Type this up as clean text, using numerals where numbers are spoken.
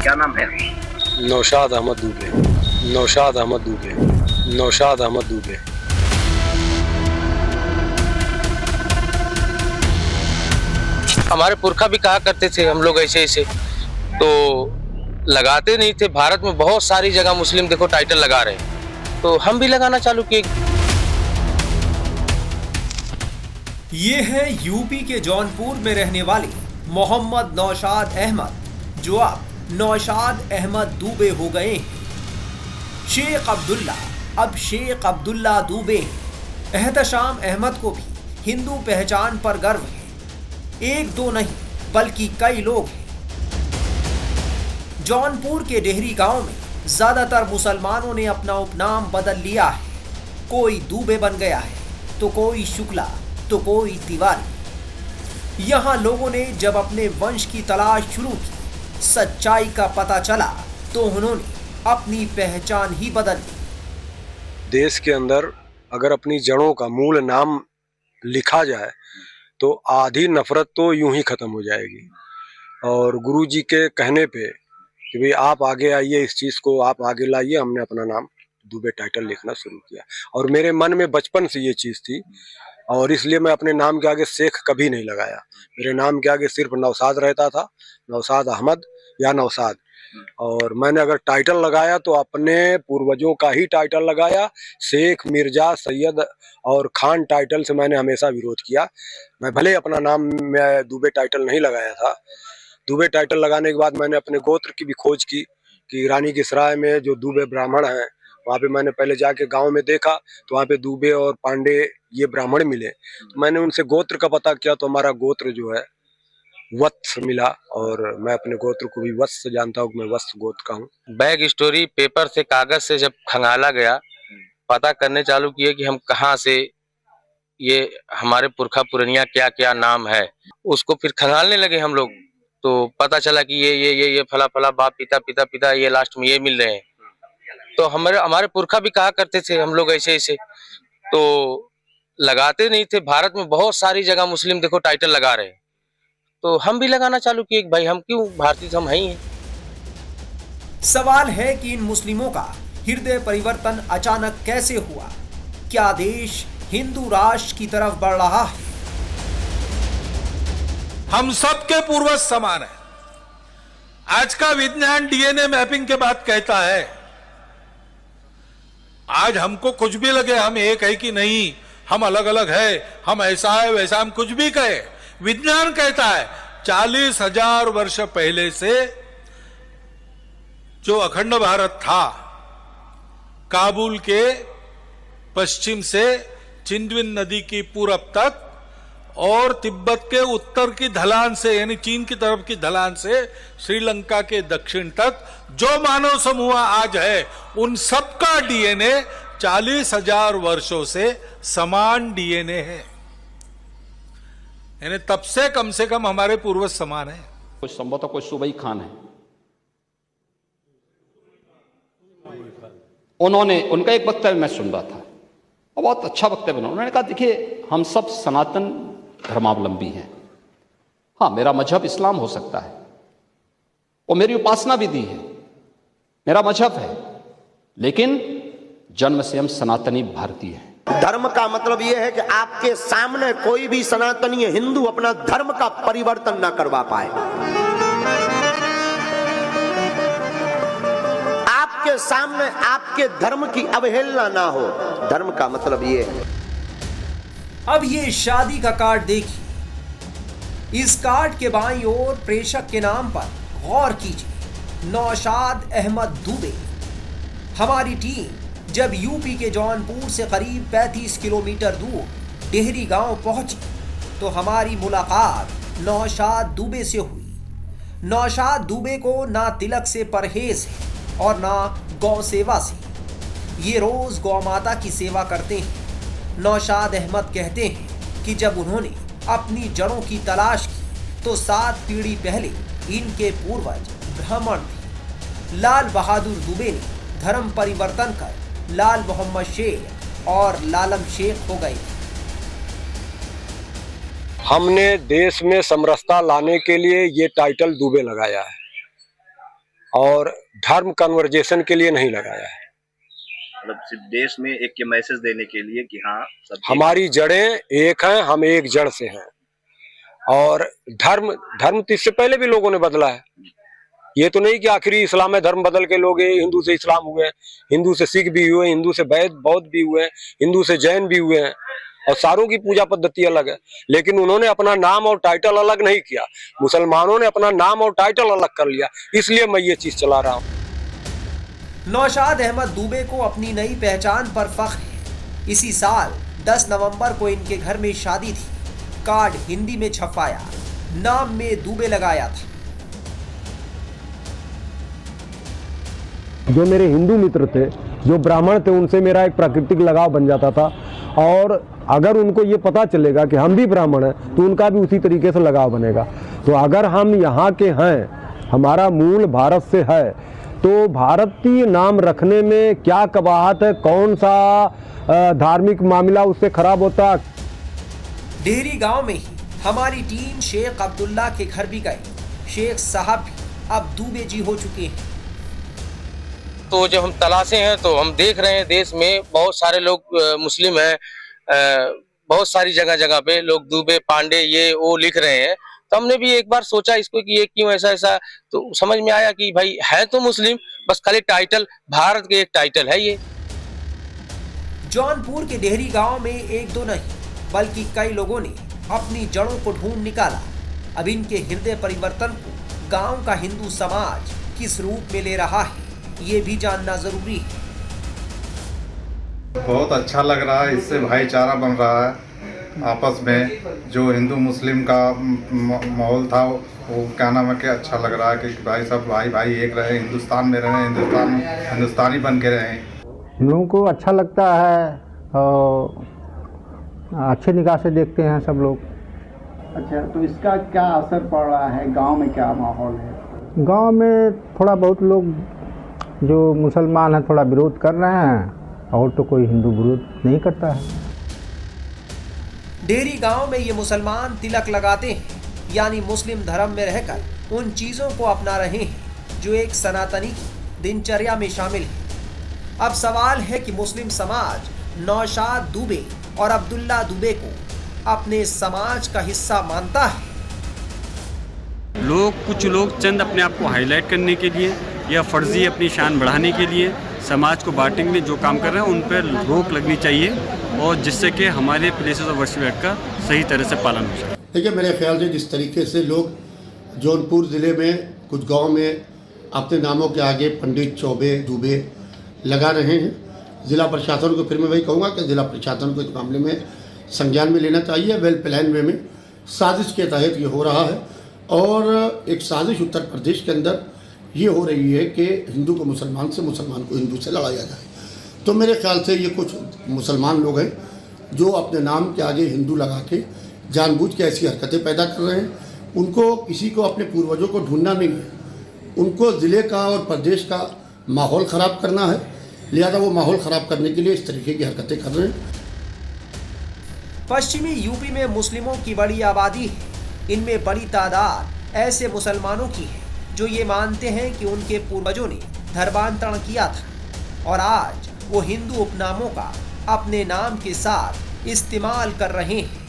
क्या नाम है? नौशाद अहमद दुबे। नौशाद अहमद दुबे। नौशाद अहमद दुबे। हमारे पुरखा भी कहा करते थे हम लोग ऐसे ऐसे, तो लगाते नहीं थे। भारत में बहुत सारी जगह मुस्लिम देखो टाइटल लगा रहे हैं, तो हम भी लगाना चालू किए। ये है यूपी के जौनपुर में रहने वाले मोहम्मद नौशाद अहमद, जो अब नौशाद अहमद दुबे हो गए हैं। शेख अब्दुल्ला अब शेख अब्दुल्ला दुबे हैं। एहतशाम अहमद को भी हिंदू पहचान पर गर्व है। एक दो नहीं बल्कि कई लोग हैं। जौनपुर के डेहरी गांव में ज्यादातर मुसलमानों ने अपना उपनाम बदल लिया है। कोई दुबे बन गया है, तो कोई शुक्ला, तो कोई तिवारी। यहां लोगों ने जब अपने वंश की तलाश शुरू की, सच्चाई का पता चला, तो उन्होंने अपनी पहचान ही बदल दी। देश के अंदर अगर अपनी जड़ों का मूल नाम लिखा जाए तो आधी नफरत तो यूं ही खत्म हो जाएगी। और गुरुजी के कहने पे कि भाई आप आगे आइए, इस चीज को आप आगे लाइए, हमने अपना नाम दुबे टाइटल लिखना शुरू किया। और मेरे मन में बचपन से ये चीज थी, और इसलिए मैं अपने नाम के आगे शेख कभी नहीं लगाया। मेरे नाम के आगे सिर्फ नौशाद रहता था, नौशाद अहमद या नौशाद। और मैंने अगर टाइटल लगाया तो अपने पूर्वजों का ही टाइटल लगाया। शेख, मिर्जा, सैयद और खान टाइटल से मैंने हमेशा विरोध किया। मैं भले अपना नाम में दुबे टाइटल नहीं लगाया था। दुबे टाइटल लगाने के बाद मैंने अपने गोत्र की भी खोज की कि रानी की सराय में जो दुबे ब्राह्मण हैं, वहाँ पे मैंने पहले जाके गांव में देखा तो वहाँ पे दुबे और पांडे ये ब्राह्मण मिले। तो मैंने उनसे गोत्र का पता किया तो हमारा गोत्र जो है वत्स मिला, और मैं अपने गोत्र को भी वत्स जानता हूँ, मैं वत्स गोत्र का हूँ। बैग स्टोरी पेपर से, कागज से जब खंगाला गया, पता करने चालू किए कि हम कहाँ से, ये हमारे पुरखा पुरनिया क्या क्या नाम है, उसको फिर खंगालने लगे हम लोग। तो पता चला कि ये फला फला बाप पिता पिता पिता, ये लास्ट में ये मिल रहे हैं। तो हमारे पुरखा भी कहा करते थे हम लोग ऐसे ऐसे, तो लगाते नहीं थे। भारत में बहुत सारी जगह मुस्लिम देखो टाइटल लगा रहे हैं, तो हम भी लगाना चालू किए। भाई हम क्यों, भारतीय तो हम हैं ही हैं। सवाल है कि इन मुस्लिमों का हृदय परिवर्तन अचानक कैसे हुआ? क्या देश हिंदू राष्ट्र की तरफ बढ़ रहा है? हम सबके पूर्वज समान हैं। आज का विज्ञान डीएनए मैपिंग के बाद कहता है, आज हमको कुछ भी लगे हम एक है कि नहीं, हम अलग अलग है, हम ऐसा है वैसा, हम कुछ भी कहे, विज्ञान कहता है 40,000 वर्ष पहले से जो अखंड भारत था, काबुल के पश्चिम से चिंदविन नदी की पूरब तक और तिब्बत के उत्तर की ढलान से, यानी चीन की तरफ की ढलान से श्रीलंका के दक्षिण तक जो मानव समूह आज है, उन सबका डीएनए 40,000 वर्षों से समान डीएनए है। यानी तब से कम हमारे पूर्वज समान है। कुछ संभवतः कोई सूबई खान है, उन्होंने, उनका एक वक्तव्य मैं सुन रहा था और बहुत अच्छा वक्तव्य। उन्होंने कहा देखिए हम सब सनातन धर्मावलंबी हैं। हाँ, मेरा मजहब इस्लाम हो सकता है और मेरी उपासना विधि है, मेरा मजहब है, लेकिन जन्म से हम सनातनी भारतीय हैं। धर्म का मतलब यह है कि आपके सामने कोई भी सनातनी हिंदू अपना धर्म का परिवर्तन ना करवा पाए। आपके सामने आपके धर्म की अवहेलना ना हो। धर्म का मतलब यह है। अब ये शादी का कार्ड देखिए। इस कार्ड के बाईं ओर प्रेषक के नाम पर गौर कीजिए, नौशाद अहमद दुबे। हमारी टीम जब यूपी के जौनपुर से करीब 35 किलोमीटर दूर डेहरी गांव पहुंची तो हमारी मुलाकात नौशाद दुबे से हुई। नौशाद दुबे को ना तिलक से परहेज है और ना गौ सेवा से। ये रोज गौ माता की सेवा करते हैं। नौशाद अहमद कहते हैं कि जब उन्होंने अपनी जड़ों की तलाश की तो 7 पीढ़ी पहले इनके पूर्वज ब्राह्मण थे। लाल बहादुर दुबे ने धर्म परिवर्तन कर लाल मोहम्मद शेख और लालम शेख हो गए। हमने देश में समरसता लाने के लिए ये टाइटल दुबे लगाया है। और धर्म कन्वर्जेशन के लिए नहीं लगाया है। मतलब सिर्फ देश में एक के मैसेज देने के लिए कि हाँ सब हमारी जड़ें एक हैं, हम एक जड़ से हैं। और धर्म तो इससे पहले भी लोगों ने बदला है। ये तो नहीं कि आखिरी इस्लाम में धर्म बदल के लोग हिंदू से इस्लाम हुए, हिंदू से सिख भी हुए, हिंदू से बौद्ध भी हुए, हिंदू से जैन भी हुए हैं, और सारों की पूजा पद्धति अलग है। लेकिन उन्होंने अपना नाम और टाइटल अलग नहीं किया। मुसलमानों ने अपना नाम और टाइटल अलग कर लिया, इसलिए मैं ये चीज चला रहा हूँ। नौशाद अहमद दुबे को अपनी नई पहचान पर फख्र है। इसी साल 10 नवंबर को इनके घर में शादी थी। कार्ड हिंदी में छपवाया, नाम में दुबे लगाया था। जो मेरे हिंदू मित्र थे, जो ब्राह्मण थे, उनसे मेरा एक प्राकृतिक लगाव बन जाता था। और अगर उनको ये पता चलेगा कि हम भी ब्राह्मण हैं, तो उनका भी उसी तरीके से लगाव बनेगा। तो अगर हम यहाँ के हैं, हमारा मूल भारत से है, तो भारतीय नाम रखने में क्या कबाहत है? कौन सा धार्मिक मामला उससे खराब होता? डेहरी गांव में ही हमारी टीम शेख अब्दुल्ला के घर भी गए। शेख साहब भी अब दुबे जी हो चुके हैं। तो जब हम तलाशे हैं तो हम देख रहे हैं देश में बहुत सारे लोग मुस्लिम हैं, बहुत सारी जगह पे लोग दुबे, पांडे, ये वो लिख रहे हैं। तो हमने भी एक बार सोचा इसको कि ये क्यों ऐसा, तो समझ में आया कि भाई है तो मुस्लिम, बस खाली टाइटल, भारत के एक टाइटल है ये। जौनपुर के डेहरी गांव में एक दो नहीं बल्कि कई लोगों ने अपनी जड़ों को ढूंढ निकाला। अब इनके हृदय परिवर्तन को गांव का हिंदू समाज किस रूप में ले रहा है, ये भी जानना जरूरी है। बहुत अच्छा लग रहा है, इससे भाईचारा बन रहा है आपस में। जो हिंदू मुस्लिम का माहौल था वो क्या नाम है कि अच्छा लग रहा है कि भाई सब भाई एक रहे, हिंदुस्तान में रहे, हिंदुस्तानी बन के रहे। हम लोगों को अच्छा लगता है और अच्छे निगाह से देखते हैं सब लोग। अच्छा, तो इसका क्या असर पड़ रहा है? गांव में क्या माहौल है? गांव में थोड़ा बहुत लोग जो मुसलमान हैं थोड़ा विरोध कर रहे हैं, और तो कोई हिंदू विरोध नहीं करता है। डेहरी गांव में ये मुसलमान तिलक लगाते हैं, यानी मुस्लिम धर्म में रहकर उन चीज़ों को अपना रहे हैं जो एक सनातनी की दिनचर्या में शामिल है। अब सवाल है कि मुस्लिम समाज नौशाद दुबे और अब्दुल्ला दुबे को अपने समाज का हिस्सा मानता है। कुछ लोग चंद अपने आप को हाईलाइट करने के लिए या फर्जी अपनी शान बढ़ाने के लिए समाज को बांटने में जो काम कर रहे हैं, उन पर रोक लगनी चाहिए, और जिससे कि हमारे प्लेसेस ऑफ वर्शिप एक्ट का सही तरह से पालन हो सके। देखिए, मेरे ख्याल से जिस तरीके से लोग जौनपुर ज़िले में कुछ गांव में अपने नामों के आगे पंडित, चौबे, दुबे लगा रहे हैं, ज़िला प्रशासन को फिर मैं वही कहूँगा कि ज़िला प्रशासन को इस मामले में संज्ञान में लेना चाहिए। वेल प्लान वे में साजिश के तहत ये हो रहा है, और एक साजिश उत्तर प्रदेश के अंदर ये हो रही है कि हिंदू को मुसलमान से, मुसलमान को हिंदू से लड़ाया जाए। तो मेरे ख्याल से ये कुछ मुसलमान लोग हैं जो अपने नाम के आगे हिंदू लगा के जानबूझ के ऐसी हरकतें पैदा कर रहे हैं। उनको किसी को अपने पूर्वजों को ढूंढना नहीं है, उनको ज़िले का और प्रदेश का माहौल ख़राब करना है, लिहाजा वो माहौल ख़राब करने के लिए इस तरीके की हरकतें कर रहे हैं। पश्चिमी यूपी में मुस्लिमों की बड़ी आबादी है। इनमें बड़ी तादाद ऐसे मुसलमानों की है जो ये मानते हैं कि उनके पूर्वजों ने धर्मांतरण किया था और आज वो हिंदू उपनामों का अपने नाम के साथ इस्तेमाल कर रहे हैं।